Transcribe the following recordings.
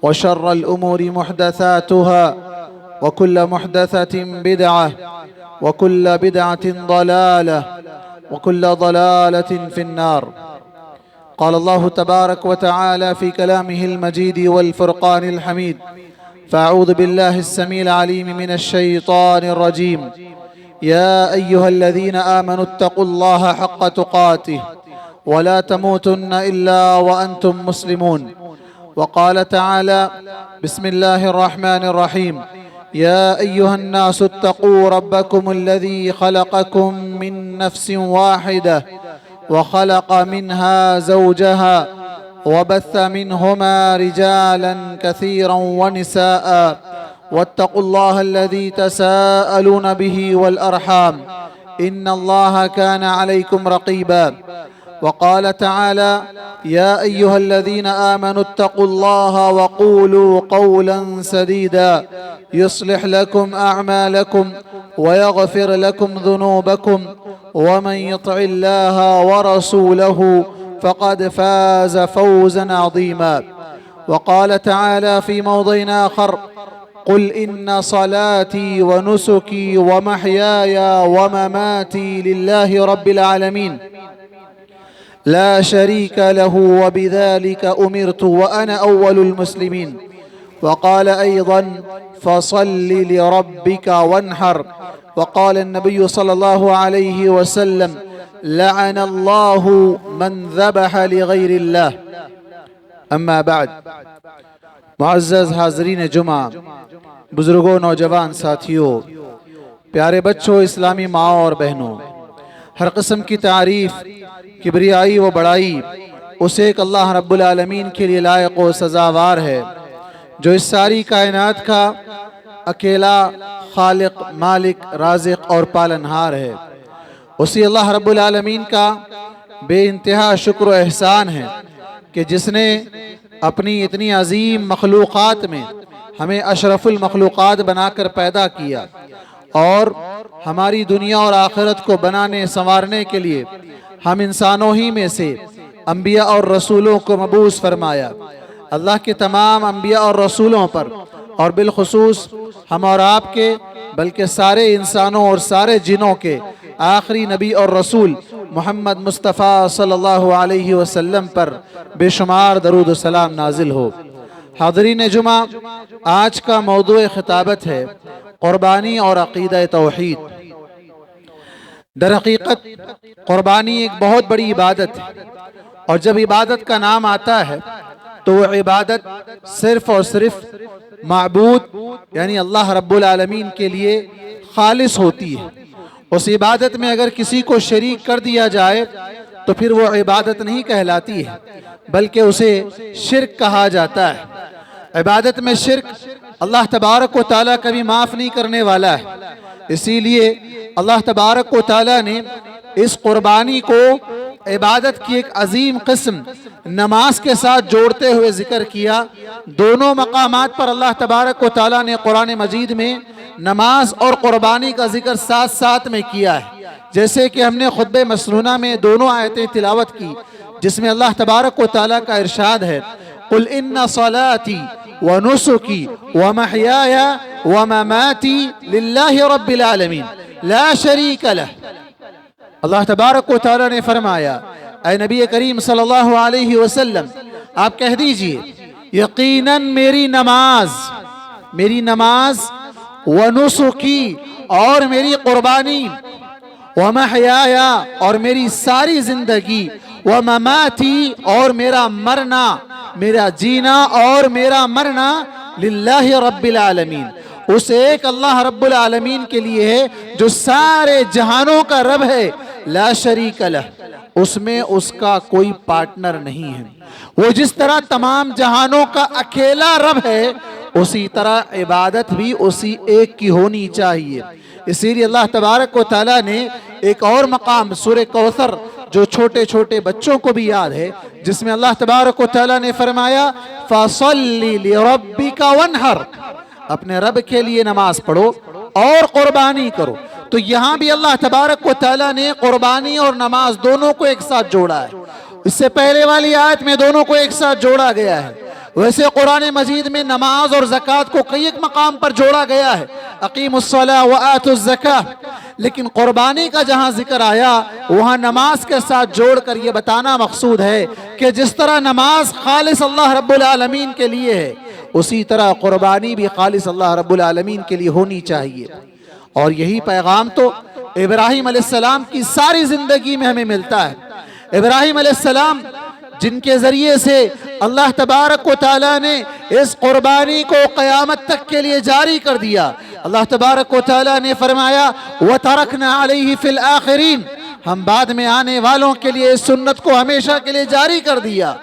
وشر الأمور محدثاتها وكل محدثة بدعة وكل بدعة ضلالة وكل ضلالة في النار. قال الله تبارك وتعالى في كلامه المجيد والفرقان الحميد: فأعوذ بالله السميع العليم من الشيطان الرجيم. يا أيها الذين آمنوا اتقوا الله حق تقاته ولا تموتن إلا وأنتم مسلمون. وقال تعالى: بسم الله الرحمن الرحيم: يا أيها الناس اتقوا ربكم الذي خلقكم من نفس واحدة وخلق منها زوجها وبث منهما رجالا كثيرا ونساء واتقوا الله الذي تساءلون به والأرحام إن الله كان عليكم رقيبا. وقال تعالى: يا أيها الذين آمنوا اتقوا الله وقولوا قولا سديدا يصلح لكم أعمالكم ويغفر لكم ذنوبكم ومن يطع الله ورسوله فقد فاز فوزا عظيما. وقال تعالى في موضع آخر: قل إن صلاتي ونسكي ومحياي ومماتي لله رب العالمين لا شريك له وبذلك أمرت وأنا أول المسلمين. وقال أيضا: فصل لربك وانحر. وقال النبي صلى الله عليه وسلم: لعن الله من ذبح لغير الله. اما بعد. معزز حاضرین جمعہ، بزرگوں، نوجوان ساتھیوں، پیارے بچوں، اسلامی ماں اور بہنوں، ہر قسم کی تعریف، کبریائی و بڑائی اس ایک اللہ رب العالمین کے لیے لائق و سزاوار ہے، جو اس ساری کائنات کا اکیلا خالق، مالک، رازق اور پالنہار ہے۔ اسی اللہ رب العالمین کا بے انتہا شکر و احسان ہے کہ جس نے اپنی اتنی عظیم مخلوقات میں ہمیں اشرف المخلوقات بنا کر پیدا کیا اور ہماری دنیا اور آخرت کو بنانے سنوارنے کے لیے ہم انسانوں ہی میں سے انبیاء اور رسولوں کو مبعوث فرمایا۔ اللہ کے تمام انبیاء اور رسولوں پر اور بالخصوص ہم اور آپ کے بلکہ سارے انسانوں اور سارے جنوں کے آخری نبی اور رسول محمد مصطفیٰ صلی اللہ علیہ وسلم پر بے شمار درود و سلام نازل ہو۔ حاضرین جمعہ، آج کا موضوع خطابت ہے قربانی اور عقیدہ توحید۔ در حقیقت قربانی ایک بہت بڑی عبادت ہے، اور جب عبادت کا نام آتا ہے تو وہ عبادت صرف اور صرف معبود یعنی اللہ رب العالمین کے لیے خالص ہوتی ہے۔ اس عبادت میں اگر کسی کو شریک کر دیا جائے تو پھر وہ عبادت نہیں کہلاتی ہے، بلکہ اسے شرک کہا جاتا ہے۔ عبادت میں شرک اللہ تبارک و تعالیٰ کبھی معاف نہیں کرنے والا ہے۔ اسی لیے اللہ تبارک و تعالیٰ نے اس قربانی کو عبادت کی ایک عظیم قسم نماز کے ساتھ جوڑتے ہوئے ذکر کیا۔ دونوں مقامات پر اللہ تبارک و تعالیٰ نے قرآن مجید میں نماز اور قربانی کا ذکر ساتھ ساتھ میں کیا ہے، جیسے کہ ہم نے خطبہ مسنونہ میں دونوں آیتیں تلاوت کی، جس میں اللہ تبارک و تعالیٰ کا ارشاد ہے: قل ان صلاتي ونسكي ومحياي ومماتي لله رب العالمين لا شريك له۔ اللہ تبارک و تعالیٰ نے فرمایا: اے نبی کریم صلی اللہ علیہ وسلم، آپ کہہ دیجئے یقیناً میری نماز ونسکی اور میری قربانی، ومحیائی اور میری ساری زندگی، ومماتی اور میرا مرنا، میرا جینا اور میرا مرنا للہ رب العالمین، اس ایک اللہ رب العالمین کے لیے ہے جو سارے جہانوں کا رب ہے، لا شریک لہ، اس میں اس کا کوئی پارٹنر نہیں ہے۔ وہ جس طرح تمام جہانوں کا اکیلا رب ہے، اسی طرح عبادت بھی اسی ایک کی ہونی چاہیے۔ اسی لیے اللہ تبارک و تعالیٰ نے ایک اور مقام سورہ کوثر جو چھوٹے چھوٹے بچوں کو بھی یاد ہے، جس میں اللہ تبارک و تعالیٰ نے فرمایا فَصَلِّ لِرَبِّكَ وَانْحَرْ، اپنے رب کے لیے نماز پڑھو اور قربانی کرو۔ تو یہاں بھی اللہ تبارک و تعالیٰ نے قربانی اور نماز دونوں کو ایک ساتھ جوڑا ہے۔ اس سے پہلے والی آیت میں دونوں کو ایک ساتھ جوڑا گیا ہے۔ ویسے قرآن مجید میں نماز اور زکوٰۃ کو کئی ایک مقام پر جوڑا گیا ہے، اقیموا الصلاۃ وآتوا الزکاۃ، لیکن قربانی کا جہاں ذکر آیا وہاں نماز کے ساتھ جوڑ کر یہ بتانا مقصود ہے کہ جس طرح نماز خالص اللہ رب العالمین کے لیے ہے، اسی طرح قربانی بھی خالص اللہ رب العالمین کے لیے ہونی چاہیے۔ اور یہی پیغام تو ابراہیم علیہ السلام کی ساری زندگی میں ہمیں ملتا ہے۔ ابراہیم علیہ السلام جن کے ذریعے سے اللہ تبارک و تعالیٰ نے اس قربانی کو قیامت تک کے لیے جاری کر دیا۔ اللہ تبارک و تعالیٰ نے فرمایا وَتَرَكْنَا عَلَيْهِ فِي الْآخِرِينَ، ہم بعد میں آنے والوں کے لیے اس سنت کو ہمیشہ کے لیے جاری کر دیا۔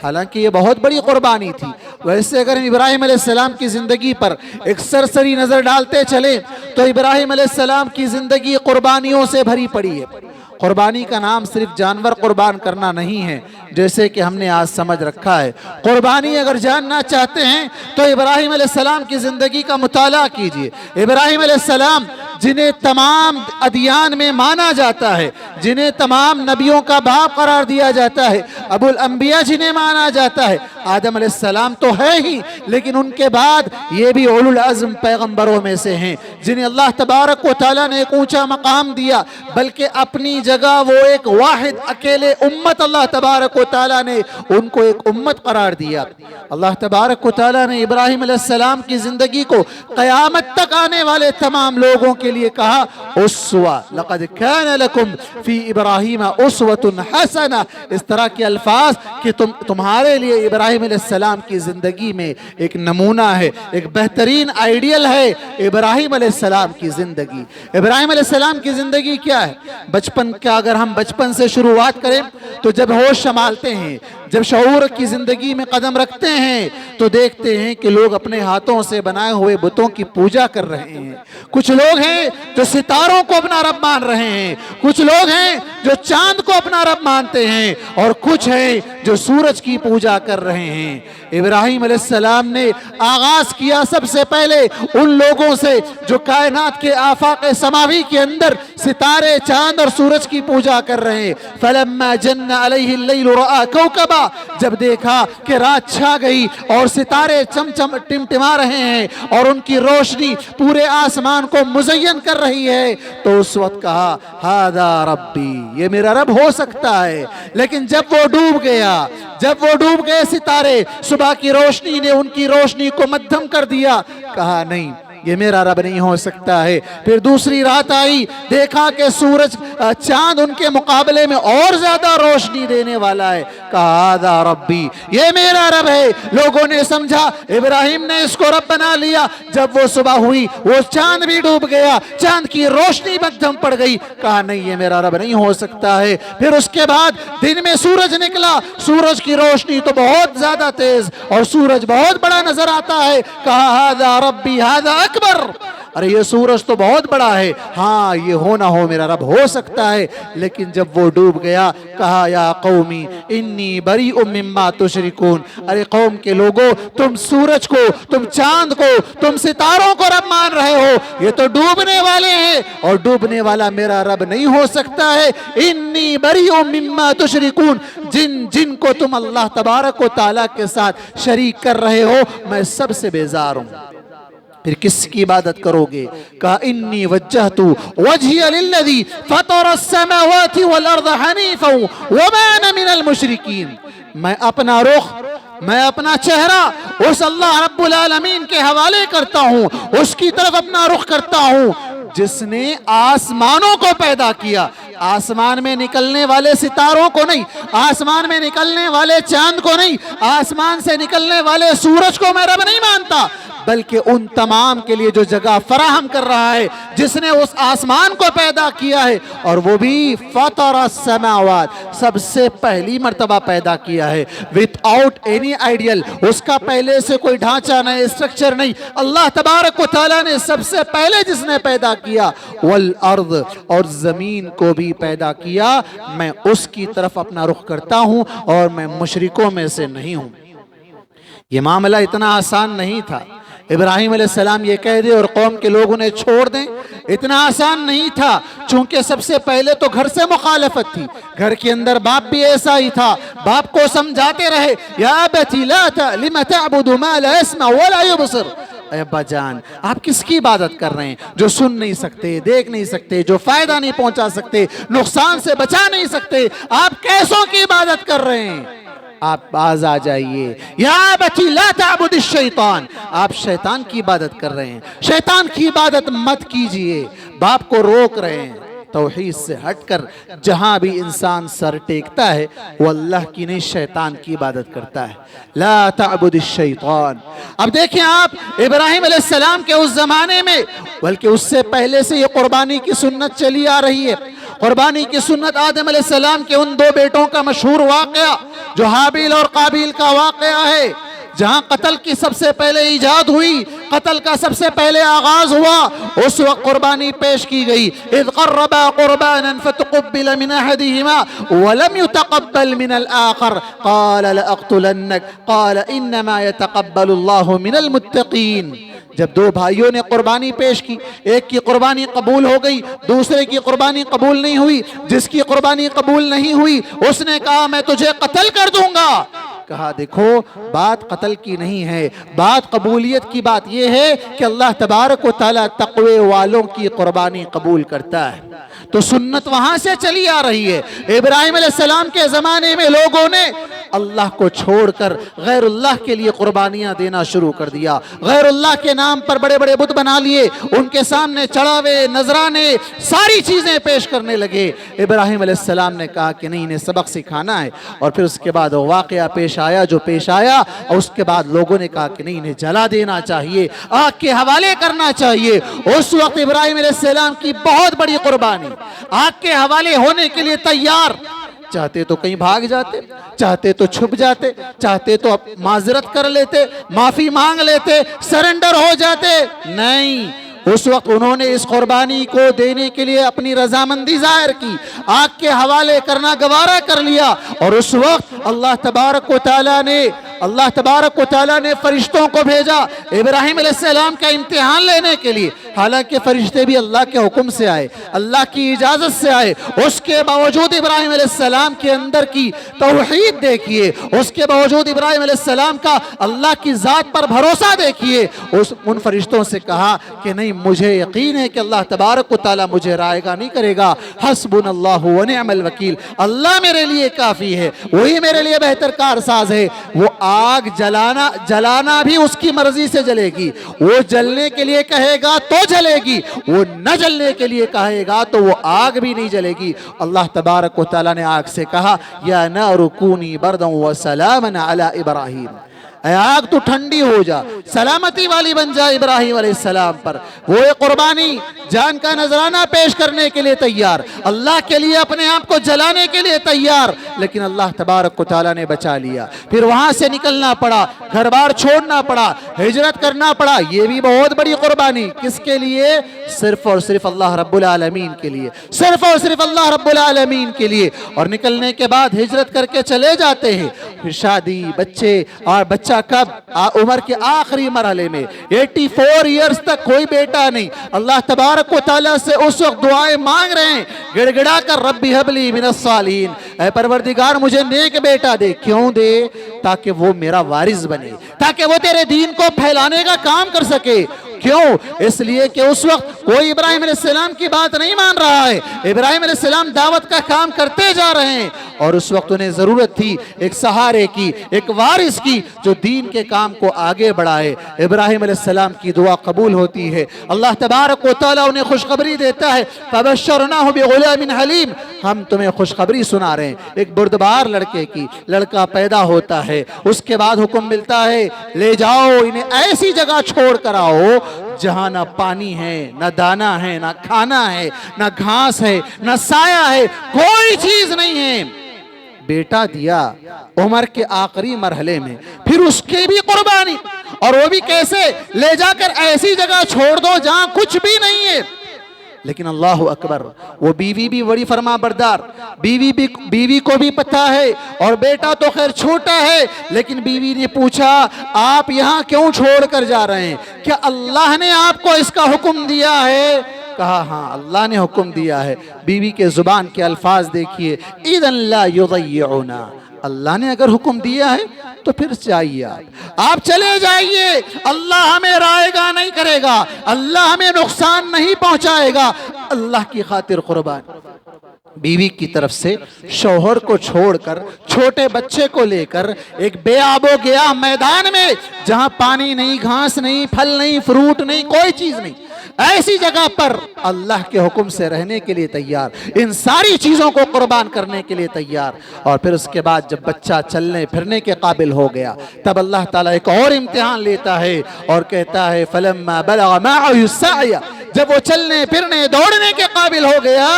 حالانکہ یہ بہت بڑی قربانی تھی۔ ویسے اگر ہم ابراہیم علیہ السلام کی زندگی پر ایک سرسری نظر ڈالتے چلیں تو ابراہیم علیہ السلام کی زندگی قربانیوں سے بھری پڑی ہے۔ قربانی کا نام صرف جانور قربان کرنا نہیں ہے جیسے کہ ہم نے آج سمجھ رکھا ہے۔ قربانی اگر جاننا چاہتے ہیں تو ابراہیم علیہ السلام کی زندگی کا مطالعہ کیجئے۔ ابراہیم علیہ السلام جنہیں تمام ادیان میں مانا جاتا ہے، جنہیں تمام نبیوں کا باپ قرار دیا جاتا ہے، ابو الانبیاء جنہیں مانا جاتا ہے، آدم علیہ السلام تو ہے ہی، لیکن ان کے بعد یہ بھی اولو العزم پیغمبروں میں سے ہیں جنہیں اللہ تبارک و تعالیٰ نے ایک اونچا مقام دیا، بلکہ اپنی جگہ وہ ایک واحد اکیلے امت اللہ تبارک و تعالیٰ نے ان کو ایک امت قرار دیا۔ اللہ تبارک و تعالیٰ نے ابراہیم علیہ السلام کی زندگی کو قیامت تک آنے والے تمام لوگوں کے لیے کہا اسوہ، لقد کان لکم فی ابراہیم اسوۃ حسنہ، اس طرح کے الفاظ کہ تمہارے لیے ابراہیم علیہ السلام کی زندگی میں ایک نمونہ ہے، ایک بہترین آئیڈیل ہے ابراہیم علیہ السلام کی زندگی۔ ابراہیم علیہ السلام کی زندگی کیا ہے؟ بچپن کا اگر ہم بچپن سے شروعات کریں تو جب ہوش سنبھالتے ہیں، جب شعور کی زندگی میں قدم رکھتے ہیں تو دیکھتے ہیں کہ لوگ اپنے ہاتھوں سے بنائے ہوئے بتوں کی پوجا کر رہے ہیں۔ کچھ لوگ ہیں جو ستاروں کو اپنا رب مان رہے ہیں، کچھ لوگ ہیں جو چاند کو اپنا رب مانتے ہیں، اور کچھ ہیں جو سورج کی پوجا کر رہے ہیں۔ ابراہیم علیہ السلام نے آغاز کیا سب سے پہلے ان لوگوں سے جو کائنات کے آفاق سماوی کے اندر ستارے، چاند اور سورج کی پوجا کر رہے ہیں۔ فلما جن علیہ اللیل رأى کوکبا، جب دیکھا کہ رات چھا گئی اور ستارے ٹمٹما رہے ہیں اور ان کی روشنی پورے آسمان کو مزین کر رہی ہے، تو اس وقت کہا ھذا ربی، یہ میرا رب ہو سکتا ہے۔ لیکن جب وہ ڈوب گئے ستارے، صبح کی روشنی نے ان کی روشنی کو مدھم کر دیا، کہا نہیں یہ میرا رب نہیں ہو سکتا ہے۔ پھر دوسری رات آئی، دیکھا کہ سورج چاند ان کے مقابلے میں اور زیادہ روشنی دینے والا ہے، کہا ھذا ربی، یہ میرا رب ہے۔ لوگوں نے سمجھا ابراہیم نے اس کو رب بنا لیا۔ جب وہ صبح ہوئی وہ چاند بھی ڈوب گیا، چاند کی روشنی مدھم پڑ گئی، کہا نہیں یہ میرا رب نہیں ہو سکتا ہے۔ پھر اس کے بعد دن میں سورج نکلا، سورج کی روشنی تو بہت زیادہ تیز اور سورج بہت بڑا نظر آتا ہے، کہا ھذا ربی ھذا اکبر، ارے یہ سورج تو بہت بڑا ہے، ہاں یہ ہو نہ ہو میرا رب ہو سکتا ہے۔ لیکن جب وہ ڈوب گیا کہا یا قومی انی بریء مما تشرکون، ارے قوم کے لوگوں، تم سورج کو، تم چاند کو، تم ستاروں کو رب مان رہے ہو، یہ تو ڈوبنے والے ہیں اور ڈوبنے والا میرا رب نہیں ہو سکتا ہے۔ انی بریء مما تشرکون، جن کو تم اللہ تبارک و تعالیٰ کے ساتھ شریک کر رہے ہو میں سب سے بیزار ہوں۔ پھر کس کی عبادت کرو گے؟ کہا انی وجہت وجہی للذی فطر السماوات والارض حنیفا وما انا من المشرکین، میں اپنا رخ، میں اپنا چہرہ اس اللہ رب العالمین کے حوالے کرتا ہوں، اس کی طرف اپنا رخ کرتا ہوں جس نے آسمانوں کو پیدا کیا، آسمان میں نکلنے والے ستاروں کو نہیں، آسمان میں نکلنے والے چاند کو نہیں، آسمان سے نکلنے والے سورج کو میں رب نہیں مانتا، بلکہ ان تمام کے لیے جو جگہ فراہم کر رہا ہے، جس نے اس آسمان کو پیدا کیا ہے، اور وہ بھی فطر السماوات، سب سے پہلی مرتبہ پیدا کیا ہے، وتھ آؤٹ اینی آئیڈیل، اس کا پہلے سے کوئی ڈھانچہ نہیں، اسٹرکچر نہیں، اللہ تبارک و تعالیٰ نے سب سے پہلے جس نے پیدا کیا، والارض، اور زمین کو بھی پیدا کیا، میں اس کی طرف اپنا رخ کرتا ہوں اور میں مشرکوں میں سے نہیں ہوں۔ یہ معاملہ اتنا آسان نہیں تھا۔ ابراہیم علیہ السلام یہ کہہ دے اور قوم کے لوگ انہیں چھوڑ دیں، اتنا آسان نہیں تھا، چونکہ سب سے پہلے تو گھر سے مخالفت تھی، گھر کے اندر باپ بھی ایسا ہی تھا، باپ کو سمجھاتے رہے یا ابتی لا لم تعبد ما لا يسمع ولا يبصر، اے ابا جان آپ کس کی عبادت کر رہے ہیں جو سن نہیں سکتے، دیکھ نہیں سکتے، جو فائدہ نہیں پہنچا سکتے، نقصان سے بچا نہیں سکتے، آپ کیسوں کی عبادت کر رہے ہیں؟ آپ باز آ جائیے، یا ابتی لا تعبد الشیطان، آپ شیطان کی عبادت کر رہے ہیں، شیطان کی عبادت مت کیجئے، باپ کو روک رہے ہیں۔ توحید سے ہٹ کر جہاں بھی انسان سر ٹیکتا ہے وہ اللہ کی نہیں شیطان کی عبادت کرتا ہے۔ لا تعبد الشیطان۔ اب دیکھیں آپ ابراہیم علیہ السلام کے اس زمانے میں، بلکہ اس سے پہلے سے یہ قربانی کی سنت چلی آ رہی ہے۔ قربانی کی سنت آدم علیہ السلام کے ان 2 بیٹوں کا مشہور واقعہ جو حابیل اور قابیل کا واقعہ ہے، جہاں قتل کی سب سے پہلے ایجاد ہوئی، قتل کا سب سے پہلے آغاز ہوا، اس وقت قربانی پیش کی گئی۔ اذ قربا قربانا فتقبل من احدهما ولم يتقبل من الآخر قال لأقتلنك قال انما يتقبل الله من المتقين۔ جب 2 بھائیوں نے قربانی پیش کی، ایک کی قربانی قبول ہو گئی، دوسرے کی قربانی قبول نہیں ہوئی، جس کی قربانی قبول نہیں ہوئی اس نے کہا میں تجھے قتل کر دوں گا۔ کہا دیکھو بات قتل کی نہیں ہے، بات قبولیت کی بات یہ ہے کہ اللہ تبارک و تعالی تقوی والوں کی قربانی قبول کرتا ہے۔ تو سنت وہاں سے چلی آ رہی ہے۔ ابراہیم علیہ السلام کے زمانے میں لوگوں نے اللہ کو چھوڑ کر غیر اللہ کے لیے قربانیاں دینا شروع کر دیا، غیر اللہ کے نام پر بڑے بڑے بت بنا لیے، ان کے سامنے چڑھاوے، نذرانے، ساری چیزیں پیش کرنے لگے۔ ابراہیم علیہ السلام نے کہا کہ نہیں، انہیں سبق سکھانا ہے، اور پھر اس کے بعد واقعہ پیش آیا جو پیش آیا، اور اس کے بعد لوگوں نے کہا کہ نہیں، انہیں جلا دینا چاہیے، آگ کے حوالے کرنا چاہیے۔ اس وقت ابراہیم علیہ السلام کی بہت بڑی قربانی آگ کے حوالے ہونے کے لیے تیار، چاہتے تو کہیں بھاگ جاتے، چاہتے تو چھپ جاتے، چاہتے تو معذرت کر لیتے، معافی مانگ لیتے، سرنڈر ہو جاتے، نہیں، اس وقت انہوں نے اس قربانی کو دینے کے لیے اپنی رضامندی ظاہر کی، آگ کے حوالے کرنا گوارا کر لیا۔ اور اس وقت اللہ تبارک و تعالیٰ نے فرشتوں کو بھیجا ابراہیم علیہ السلام کا امتحان لینے کے لیے، حالانکہ فرشتے بھی اللہ کے حکم سے آئے، اللہ کی اجازت سے آئے، اس کے باوجود ابراہیم علیہ السلام کے اندر کی توحید دیکھیے، اس کے باوجود ابراہیم علیہ السلام کا اللہ کی ذات پر بھروسہ دیکھیے۔ ان فرشتوں سے کہا کہ نہیں، مجھے یقین ہے کہ اللہ تبارک و تعالیٰ مجھے رائے گا نہیں کرے گا، حسبنا اللہ ونعم الوکیل، اللہ میرے لیے کافی ہے، وہی میرے لیے بہتر کارساز ہے۔ وہ آگ جلانا بھی اس کی مرضی سے جلے گی، وہ جلنے کے لیے کہے گا تو جلے گی، وہ نہ جلنے کے لیے کہے گا تو وہ آگ بھی نہیں جلے گی۔ اللہ تبارک و تعالیٰ نے آگ سے کہا یا نار کونی بردا وسلاما علی ابراہیم، اے آگ تو ٹھنڈی ہو جا، سلامتی والی بن جا ابراہیم علیہ السلام پر۔ وہ قربانی جان کا نذرانہ پیش کرنے کے لیے تیار، اللہ کے لیے اپنے آپ کو جلانے کے لیے تیار، لیکن اللہ تبارک و تعالیٰ نے بچا لیا۔ پھر وہاں سے نکلنا پڑا، گھر بار چھوڑنا پڑا، ہجرت کرنا پڑا، یہ بھی بہت بڑی قربانی، کس کے لیے؟ صرف اور صرف اللہ رب العالمین کے لیے، صرف اور صرف اللہ رب العالمین کے لیے۔ اور نکلنے کے بعد ہجرت کر کے چلے جاتے ہیں، پھر شادی، بچے، اور بچہ کب؟ عمر کے آخری مرحلے میں 84 ایئرز تک کوئی بیٹا نہیں، اللہ تبارک و تعالیٰ سے اس وقت دعائیں مانگ رہے ہیں گڑ گڑا کر، ربی حب لی من الصالحین، اے پروردگار مجھے نیک بیٹا دے۔ کیوں دے؟ تاکہ وہ میرا وارث بنے، تاکہ وہ تیرے دین کو پھیلانے کا کام کر سکے۔ کیوں؟ اس لیے کہ اس وقت کوئی ابراہیم علیہ السلام کی بات نہیں مان رہا ہے، ابراہیم علیہ السلام دعوت کا کام کرتے جا رہے ہیں، اور اس وقت انہیں ضرورت تھی ایک سہارے کی، ایک وارث کی جو دین کے کام کو آگے بڑھائے۔ ابراہیم علیہ السلام کی دعا قبول ہوتی ہے، اللہ تبارک و تعالیٰ انہیں خوشخبری دیتا ہے، فبشرناہ بغلام حلیم، ہم تمہیں خوشخبری سنا رہے ہیں ایک بردبار لڑکے کی، لڑکا پیدا ہوتا ہے، اس کے بعد حکم ملتا ہے لے جاؤ انہیں ایسی جگہ چھوڑ کر آؤ جہاں نہ پانی ہے، نہ دانا ہے، نہ کھانا ہے، نہ گھاس ہے، نہ سایہ ہے، کوئی چیز نہیں ہے۔ بیٹا دیا عمر کے آخری مرحلے میں، پھر اس کی بھی قربانی، اور وہ بھی کیسے؟ لے جا کر ایسی جگہ چھوڑ دو جہاں کچھ بھی نہیں ہے۔ لیکن اللہ اکبر، وہ بیوی بھی بڑی فرما بردار، بیوی کو بھی پتہ ہے، اور بیٹا تو خیر چھوٹا ہے، لیکن بیوی نے پوچھا آپ یہاں کیوں چھوڑ کر جا رہے ہیں؟ کیا اللہ نے آپ کو اس کا حکم دیا ہے؟ کہا ہاں اللہ نے حکم دیا ہے۔ بیوی کے زبان کے الفاظ دیکھیے، اذن لا یضیعنا، اللہ نے اگر حکم دیا ہے تو پھر چاہیے آپ چلے جائیے، اللہ ہمیں رائے گا نہیں کرے گا، اللہ ہمیں نقصان نہیں پہنچائے گا، اللہ کی خاطر قربان۔ بیوی کی طرف سے شوہر کو چھوڑ کر، چھوٹے بچے کو لے کر ایک بے آب و گیا میدان میں، جہاں پانی نہیں، گھاس نہیں، پھل نہیں، فروٹ نہیں، کوئی چیز نہیں، ایسی جگہ پر اللہ کے حکم سے رہنے کے لیے تیار، ان ساری چیزوں کو قربان کرنے کے لیے تیار۔ اور پھر اس کے بعد جب بچہ چلنے پھرنے کے قابل ہو گیا، تب اللہ تعالیٰ ایک اور امتحان لیتا ہے اور کہتا ہے فَلَمَّا بَلَغَ مَعَهُ السَّعْيَ، جب وہ چلنے پھرنے دوڑنے کے قابل ہو گیا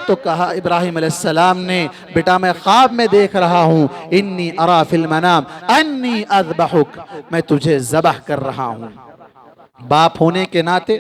تو کہا ابراہیم علیہ السلام نے، بیٹا میں خواب میں دیکھ رہا ہوں، انی ارا فی المنام انی اذبحک، میں تجھے ذبح کر رہا ہوں۔ باپ ہونے کے ناطے،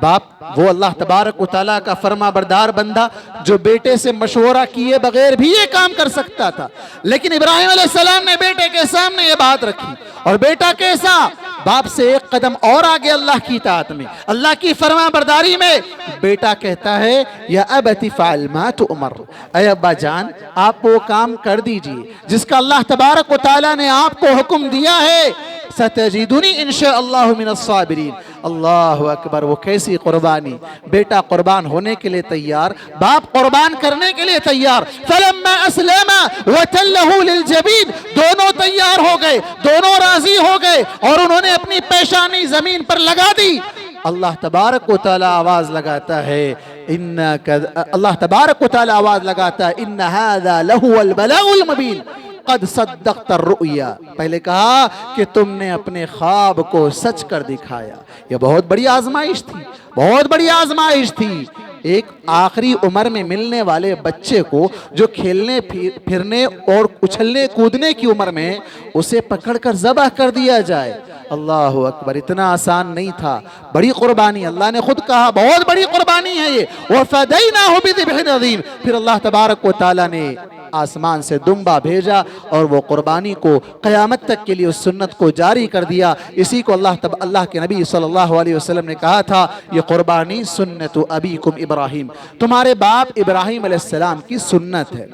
باپ وہ اللہ تبارک و تعالیٰ کا فرما بردار بندہ جو بیٹے سے مشورہ کیے بغیر بھی یہ کام کر سکتا تھا، لیکن ابراہیم علیہ السلام نے بیٹے کے سامنے یہ بات رکھی، اور بیٹا کیسا؟ باپ سے ایک قدم اور آگے اللہ کی اطاعت میں، اللہ کی فرما برداری میں۔ بیٹا کہتا ہے یا ابت فعل ما تؤمر، اے ابا جان آپ وہ کام کر دیجئے جس کا اللہ تبارک و تعالیٰ نے آپ کو حکم دیا ہے، ستجدنی انشاءاللہ من الصابرین۔ اللہ اکبر، وہ کیسی قربانی، بیٹا قربان ہونے کے لیے تیار، باپ قربان کرنے کے لیے تیار۔ فلما اسلم وتلہ للجبین، دونوں تیار ہو گئے، دونوں راضی ہو گئے اور انہوں نے اپنی پیشانی زمین پر لگا دی۔ اللہ تبارک و تعالی آواز لگاتا ہے، اللہ تبارک و تعالی آواز لگاتا ہے ان ھذا لہو البلاء المبین قد صدقت الرؤیا، پہلے کہا کہ تم نے اپنے خواب کو سچ کر دکھایا۔ یہ بہت بڑی آزمائش تھی، بہت بڑی آزمائش تھی۔ ایک آخری عمر میں ملنے والے بچے کو جو کھیلنے پھرنے اور اچھلنے کودنے کی عمر میں، اسے پکڑ کر ذبح کر دیا جائے، اللہ اکبر، اتنا آسان نہیں تھا، بڑی قربانی، اللہ نے خود کہا بہت بڑی قربانی ہے یہ۔ وَفَدَيْنَاهُ بِذِبْحٍ عَظِيمٍ، پھر اللہ تبارک و تعالیٰ نے آسمان سے دمبا بھیجا اور وہ قربانی کو قیامت تک کے لیے اس سنت کو جاری کر دیا۔ اسی کو اللہ کے نبی صلی اللہ علیہ وسلم نے کہا تھا، یہ قربانی سنت ابیکم ابراہیم، تمہارے باپ ابراہیم علیہ السلام کی سنت ہے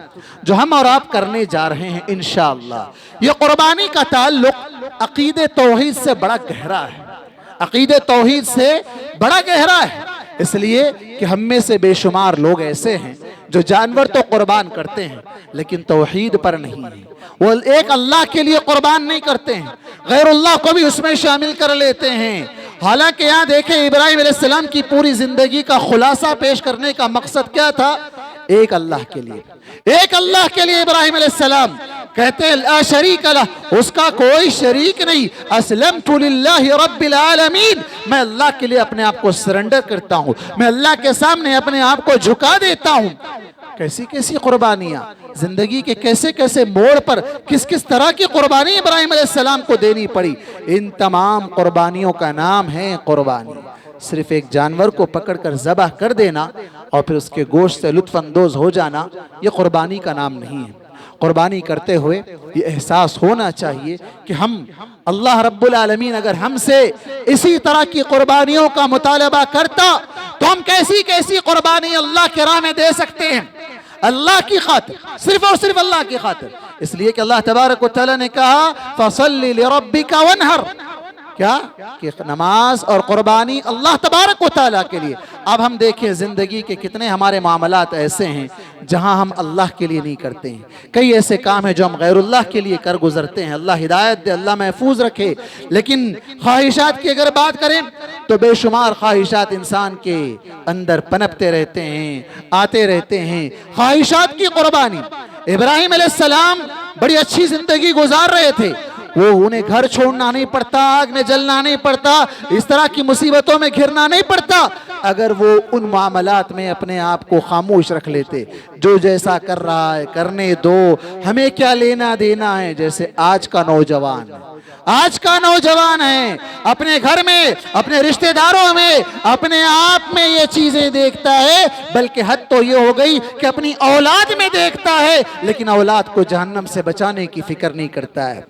جو ہم اور آپ کرنے جا رہے ہیں انشاءاللہ۔ یہ قربانی کا تعلق عقید توحید سے بڑا گہرا ہے، عقید توحید سے بڑا گہرا ہے، اس لیے کہ ہم میں سے بے شمار لوگ ایسے ہیں جو جانور تو قربان کرتے ہیں لیکن توحید پر نہیں ہیں، وہ ایک اللہ کے لیے قربان نہیں کرتے ہیں، غیر اللہ کو بھی اس میں شامل کر لیتے ہیں۔ حالانکہ یہاں دیکھیں ابراہیم علیہ السلام کی پوری زندگی کا خلاصہ پیش کرنے کا مقصد کیا تھا؟ ایک اللہ کے لیے، ایک اللہ کے لیے ابراہیم علیہ السلام کہتے ہیں لا شریک لہ، اس کا کوئی شریک نہیں، اسلمت للہ رب العالمین، میں اللہ کے لیے اپنے آپ کو سرنڈر کرتا ہوں، میں اللہ کے سامنے اپنے آپ کو جھکا دیتا ہوں۔ کیسی کیسی قربانیاں، زندگی کے کیسے کیسے موڑ پر کس کس طرح کی قربانی ابراہیم علیہ السلام کو دینی پڑی۔ ان تمام قربانیوں کا نام ہے قربانی۔ صرف ایک جانور کو پکڑ کر ذبح کر دینا اور پھر اس کے گوشت سے لطف اندوز ہو جانا، یہ قربانی کا نام نہیں ہے۔ قربانی کرتے ہوئے یہ احساس ہونا چاہیے کہ ہم، اللہ رب العالمین اگر ہم سے اسی طرح کی قربانیوں کا مطالبہ کرتا تو ہم کیسی کیسی قربانی اللہ کے راہ میں دے سکتے ہیں، اللہ کی خاطر، صرف اور صرف اللہ کی خاطر۔ اس لیے کہ اللہ تبارک و تعالیٰ نے کہا فَصَلِّ لِرَبِّكَ وَانْحَرْ، کیا کہ نماز اور قربانی اللہ تبارک و تعالیٰ کے لیے۔ اب ہم دیکھیں زندگی کے کتنے ہمارے معاملات ایسے ہیں جہاں ہم اللہ کے لیے نہیں کرتے ہیں، کئی ایسے کام ہیں جو ہم غیر اللہ کے لیے کر گزرتے ہیں، اللہ ہدایت دے، اللہ محفوظ رکھے۔ لیکن خواہشات کی اگر بات کریں تو بے شمار خواہشات انسان کے اندر پنپتے رہتے ہیں، آتے رہتے ہیں۔ خواہشات کی قربانی، ابراہیم علیہ السلام بڑی اچھی زندگی گزار رہے تھے، وہ انہیں گھر چھوڑنا نہیں پڑتا، آگ میں جلنا نہیں پڑتا، اس طرح کی مصیبتوں میں گھرنا نہیں پڑتا اگر وہ ان معاملات میں اپنے آپ کو خاموش رکھ لیتے۔ جو جیسا کر رہا ہے کرنے دو، ہمیں کیا لینا دینا ہے، جیسے آج کا نوجوان، آج کا نوجوان ہے اپنے گھر میں، اپنے رشتہ داروں میں، اپنے آپ میں یہ چیزیں دیکھتا ہے، بلکہ حد تو یہ ہو گئی کہ اپنی اولاد میں دیکھتا ہے، لیکن اولاد کو جہنم سے بچانے کی فکر نہیں کرتا ہے۔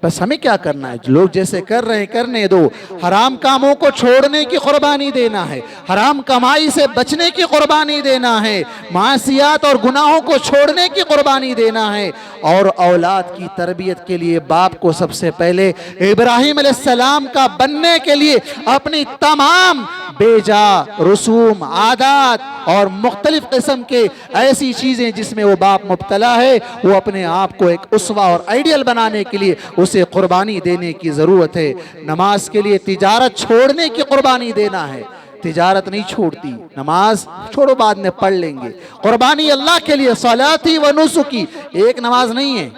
بس ہمیں کیا کرنا ہے؟ لوگ جیسے کر رہے ہیں کرنے دو. حرام کاموں کو چھوڑنے کی قربانی دینا ہے, حرام کمائی سے بچنے کی قربانی دینا ہے, معصیات اور گناہوں کو چھوڑنے کی قربانی دینا ہے. اور اولاد کی تربیت کے لیے باپ کو سب سے پہلے ابراہیم علیہ السلام کا بننے کے لیے اپنی تمام بے جا رسوم, عادات اور مختلف قسم کے ایسی چیزیں جس میں وہ باپ مبتلا ہے, وہ اپنے آپ کو ایک اسوہ اور آئیڈیل بنانے کے لیے اسے قربانی دینے کی ضرورت ہے. نماز کے لیے تجارت چھوڑنے کی قربانی دینا ہے. تجارت نہیں چھوڑتی, نماز چھوڑو بعد میں پڑھ لیں گے. قربانی اللہ کے لیے صلاتی و نسکی, ایک نماز نہیں ہے,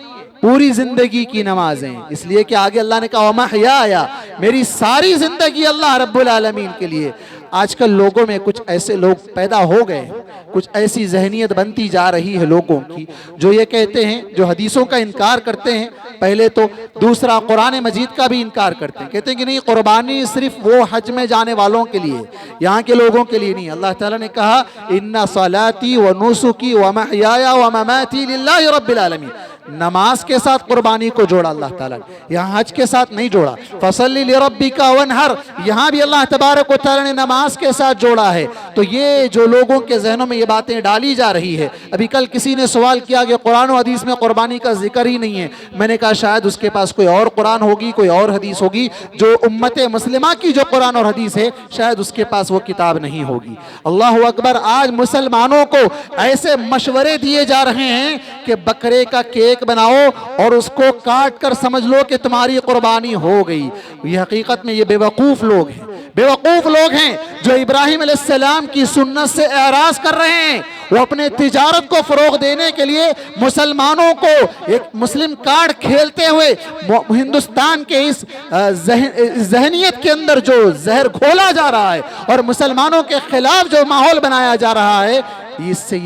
پوری زندگی کی نمازیں. اس لیے کہ آگے اللہ نے کہا وَمَحْيَايَ, میری ساری زندگی اللہ رب العالمین کے لیے. آج کل لوگوں میں کچھ ایسے لوگ پیدا ہو گئے ہیں, کچھ ایسی ذہنیت بنتی جا رہی ہے لوگوں کی, جو یہ کہتے ہیں, جو حدیثوں کا انکار کرتے ہیں پہلے تو, دوسرا قرآن مجید کا بھی انکار کرتے ہیں. کہتے ہیں کہ نہیں, قربانی صرف وہ حج میں جانے والوں کے لیے, یہاں کے لوگوں کے لیے نہیں. اللہ تعالیٰ نے کہا اِنَّ صَلَاتِي وَنُسُكِي وَمَحْيَايَ وَمَمَاتِي لِلَّهِ رَبِّ الْعَالَمِينَ. نماز کے ساتھ قربانی کو جوڑا اللہ تعالیٰ نے, یہاں حج کے ساتھ نہیں جوڑا. فَصَلِّ لِرَبِّكَ وَانْحَرْ, یہاں بھی اللہ تبارک و تعالیٰ نے نماز کے ساتھ جوڑا ہے. تو یہ جو لوگوں کے ذہنوں میں یہ باتیں ڈالی جا رہی ہے. ابھی کل کسی نے سوال کیا کہ قرآن و حدیث میں قربانی کا ذکر ہی نہیں ہے. میں نے کہا شاید اس کے پاس کوئی اور قرآن ہوگی, کوئی اور حدیث ہوگی. جو امت مسلمہ کی جو قرآن اور حدیث ہے شاید اس کے پاس وہ کتاب نہیں ہوگی. اللہ اکبر. آج مسلمانوں کو ایسے مشورے دیے جا رہے ہیں کہ بکرے کا کیک بناؤ اور اس کو کاٹ کر سمجھ لو کہ تمہاری قربانی ہو گئی. یہ حقیقت میں یہ بے وقوف لوگ ہیں, بے وقوف لوگ ہیں جو ابراہیم علیہ السلام کی سنت سے اعراض کر رہے ہیں. وہ اپنے تجارت کو فروغ دینے کے لیے مسلمانوں کو ایک مسلم کارڈ کھیلتے ہوئے ہندوستان کے اس ذہنیت کے اندر جو زہر گھولا جا رہا ہے اور مسلمانوں کے خلاف جو ماحول بنایا جا رہا ہے, اس سے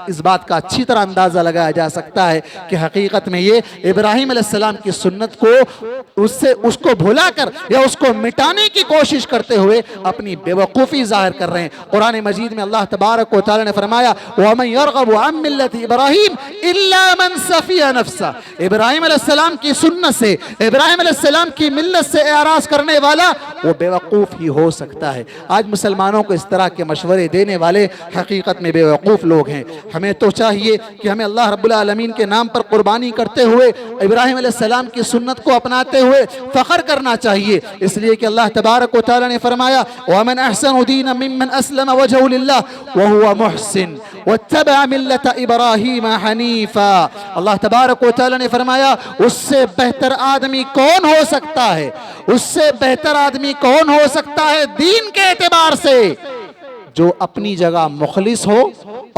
اس بات کا اچھی طرح اندازہ لگایا جا سکتا ہے کہ حقیقت میں یہ ابراہیم علیہ السلام کی سنت کو اس کو بھلا کر یا اس کو مٹانے کی کوشش کرتے ہوئے اپنی بے وقوفی ظاہر کر رہے ہیں. قرآن مجید میں اللہ تبارک و تعالی نے فرمایا وَمَنْ يَرْغَبُ عَنْ مِلَّةِ إِبْرَاهِيمَ إِلَّا مَنْ سَفِيَ نَفْسَهُ. ابراہیم علیہ السلام کی سنت سے, ابراہیم علیہ السلام کی ملت سے اعراض کرنے والا وہ بے وقوف ہی ہو سکتا ہے. آج مسلمانوں کو اس طرح کے مشورے دینے والے حقیقت میں بے وقوف لوگ ہیں. ہمیں تو چاہیے کہ ہمیں اللہ رب العالمین کے نام پر قربانی کرتے ہوئے ابراہیم علیہ السلام کی سنت کو اپناتے ہوئے فخر کرنا چاہیے. اس لیے کہ اللہ تبارک و تعالی نے فرمایا وَمَنْ أَحْسَنُ دِينًا مِّمَّنْ أَسْلَمَ وَجْهَهُ لِلَّهِ وَهُوَ مُحْسِنٌ وَاتَّبَعَ مِلَّةَ إِبْرَاهِيمَ حَنِيفًا. اللہ تبارک و تعالی نے فرمایا اس سے بہتر آدمی کون ہو سکتا ہے, اس سے بہتر آدمی کون ہو سکتا ہے دین کے اعتبار سے, جو اپنی جگہ مخلص ہو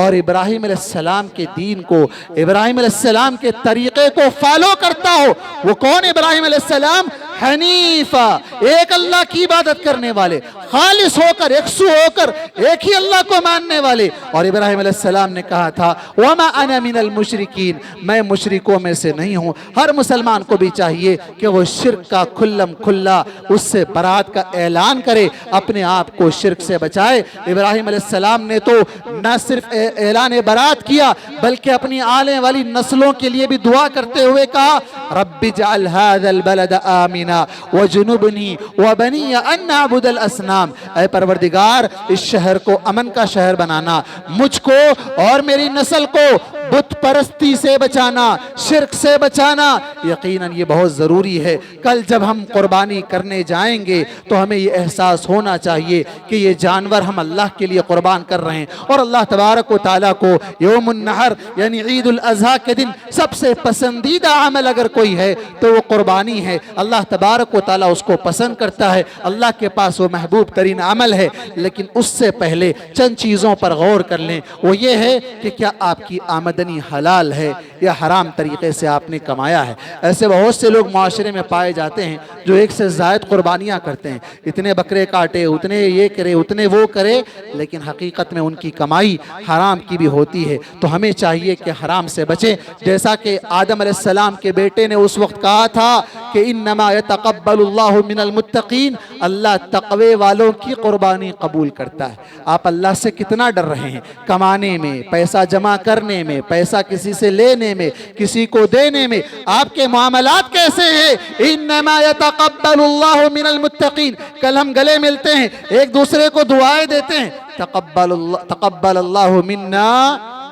اور ابراہیم علیہ السلام کے دین کو, ابراہیم علیہ السلام کے طریقے کو فالو کرتا ہو. وہ کون ابراہیم علیہ السلام؟ حنیفہ, ایک اللہ کی عبادت کرنے والے, خالص ہو کر, یکسو ہو کر ایک ہی اللہ کو ماننے والے. اور ابراہیم علیہ السلام نے کہا تھا وَمَا أَنَا مِنَ الْمُشْرِكِينَ, میں مشرکوں میں سے نہیں ہوں. ہر مسلمان کو بھی چاہیے کہ وہ شرک کا کھلم کھلا اس سے برات کا اعلان کرے, اپنے آپ کو شرک سے بچائے. ابراہیم علیہ السلام نے تو نہ صرف اعلان برات کیا بلکہ اپنی آنے والی نسلوں کے لیے بھی دعا کرتے ہوئے کہا رب اجعل هذا البلد آمنا وجنبنی وبنی ان نعبد الاصنام. اے پروردگار اس شہر کو امن کا شہر بنانا, مجھ کو اور میری نسل کو بت پرستی سے بچانا, شرک سے بچانا. یقیناً یہ بہت ضروری ہے. کل جب ہم قربانی کرنے جائیں گے تو ہمیں یہ احساس ہونا چاہیے کہ یہ جانور ہم اللہ کے لیے قربان کر رہے ہیں. اور اللہ تبارک و تعالیٰ کو یوم النحر یعنی عید الاضحیٰ کے دن سب سے پسندیدہ عمل اگر کوئی ہے تو وہ قربانی ہے. اللہ تبارک و تعالیٰ اس کو پسند کرتا ہے, اللہ کے پاس وہ محبوب ترین عمل ہے. لیکن اس سے پہلے چند چیزوں پر غور کر لیں. وہ یہ ہے کہ کیا آپ کی آمدنی حلال ہے یا حرام طریقے سے آپ نے کمایا ہے. ایسے بہت سے لوگ معاشرے میں پائے جاتے ہیں جو ایک سے زائد قربانیاں کرتے ہیں, اتنے بکرے کاٹے, اتنے یہ کرے, اتنے وہ کرے, لیکن حقیقت میں ان کی کمائی حرام کی بھی ہوتی ہے. تو ہمیں چاہیے کہ حرام سے بچیں. جیسا کہ آدم علیہ السلام کے بیٹے نے اس وقت کہا تھا کہ انما یتقبل اللہ من المتقین, اللہ تقوی والوں کی قربانی قبول کرتا ہے. آپ اللہ سے کتنا ڈر رہے ہیں؟ کمانے میں, پیسہ جمع کرنے میں, پیسہ کسی سے لینے میں، کسی کو دینے میں آپ کے معاملات کیسے ہیں؟ انما یتقبل اللہ من المتقین. کل ہم گلے ملتے ہیں، ایک دوسرے کو دعائیں دیتے ہیں، تقبل اللہ منا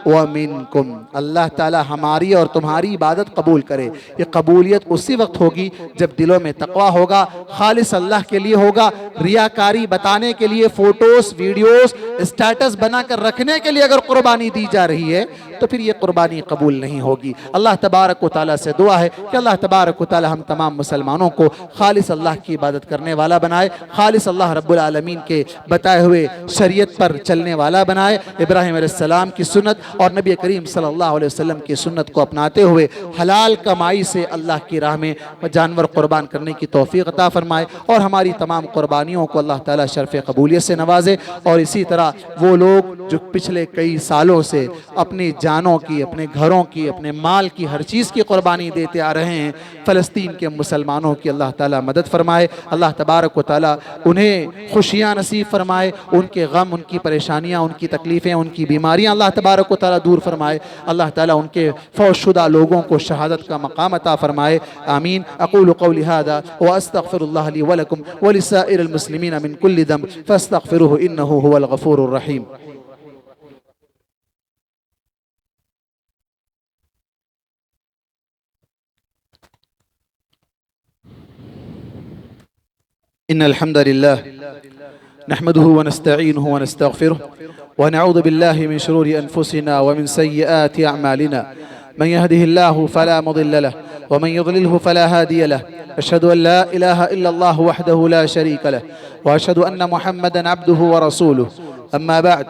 ومنکم. اللہ تعالی ہماری اور تمہاری عبادت قبول کرے. یہ قبولیت اسی وقت ہوگی جب دلوں میں تقویٰ ہوگا، خالص اللہ کے لیے ہوگا. ریاکاری بتانے کے لیے فوٹوز، ویڈیوز، اسٹیٹس بنا کر رکھنے کے لیے اگر قربانی دی جا رہی ہے تو پھر یہ قربانی قبول نہیں ہوگی. اللہ تبارک و تعالیٰ سے دعا ہے کہ اللہ تبارک و تعالیٰ ہم تمام مسلمانوں کو خالص اللہ کی عبادت کرنے والا بنائے، خالص اللہ رب العالمین کے بتائے ہوئے شریعت پر چلنے والا بنائے. ابراہیم علیہ السلام کی سنت اور نبی کریم صلی اللہ علیہ وسلم کی سنت کو اپناتے ہوئے حلال کمائی سے اللہ کی راہ میں جانور قربان کرنے کی توفیق عطا فرمائے، اور ہماری تمام قربانیوں کو اللہ تعالیٰ شرف قبولیت سے نوازے. اور اسی طرح وہ لوگ جو پچھلے کئی سالوں سے اپنی جانوں کی، اپنے گھروں کی، اپنے مال کی، ہر چیز کی قربانی دیتے آ رہے ہیں، فلسطین کے مسلمانوں کی اللہ تعالیٰ مدد فرمائے. اللہ تبارک و تعالیٰ انہیں خوشیاں نصیب فرمائے، ان کے غم، ان کی پریشانیاں، ان کی تکلیفیں، ان کی بیماریاں اللہ تبارک و تعالیٰ دور فرمائے. اللہ تعالیٰ ان کے فوت شدہ لوگوں کو شہادت کا مقام عطا فرمائے. آمین. اقول قولی هذا واستغفر الله لي ولكم ولسائر المسلمين من كل ذنب فاستغفروه انه هو الغفور الرحيم. إن الحمد لله نحمده ونستعينه ونستغفره ونعوذ بالله من شرور أنفسنا ومن سيئات أعمالنا. من يهده الله فلا مضل له ومن يضلله فلا هادي له. أشهد أن لا إله إلا الله وحده لا شريك له وأشهد أن محمدا عبده ورسوله. أما بعد،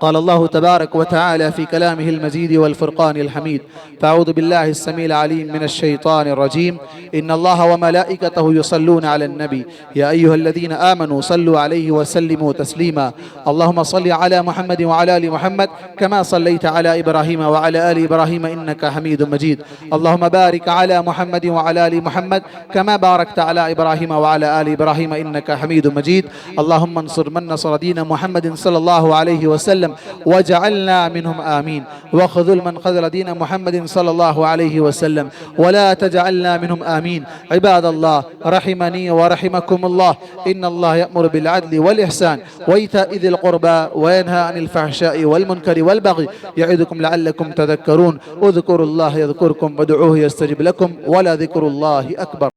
قال الله تبارك وتعالى في كلامه المجيد والفرقان الحميد: فأعوذ بالله السميع العليم من الشيطان الرجيم. إن الله وملائكته يصلون على النبي يا أيها الذين آمنوا صلوا عليه وسلموا تسليما. اللهم صل على محمد وعلى آل محمد كما صليت على إبراهيم وعلى آل إبراهيم إنك حميد مجيد. اللهم بارك على محمد وعلى آل محمد كما باركت على إبراهيم وعلى آل إبراهيم إنك حميد مجيد. اللهم انصر من نصر دين محمد صلى الله عليه وسلم وجعلنا منهم آمين. وخذل من خذل دين محمد صلى الله عليه وسلم ولا تجعلنا منهم آمين. عباد الله، رحمني ورحمكم الله، إن الله يأمر بالعدل والإحسان وإيتاء ذي القربى وينهى عن الفحشاء والمنكر والبغي يعظكم لعلكم تذكرون. اذكروا الله يذكركم وادعوه يستجب لكم ولذكر الله أكبر.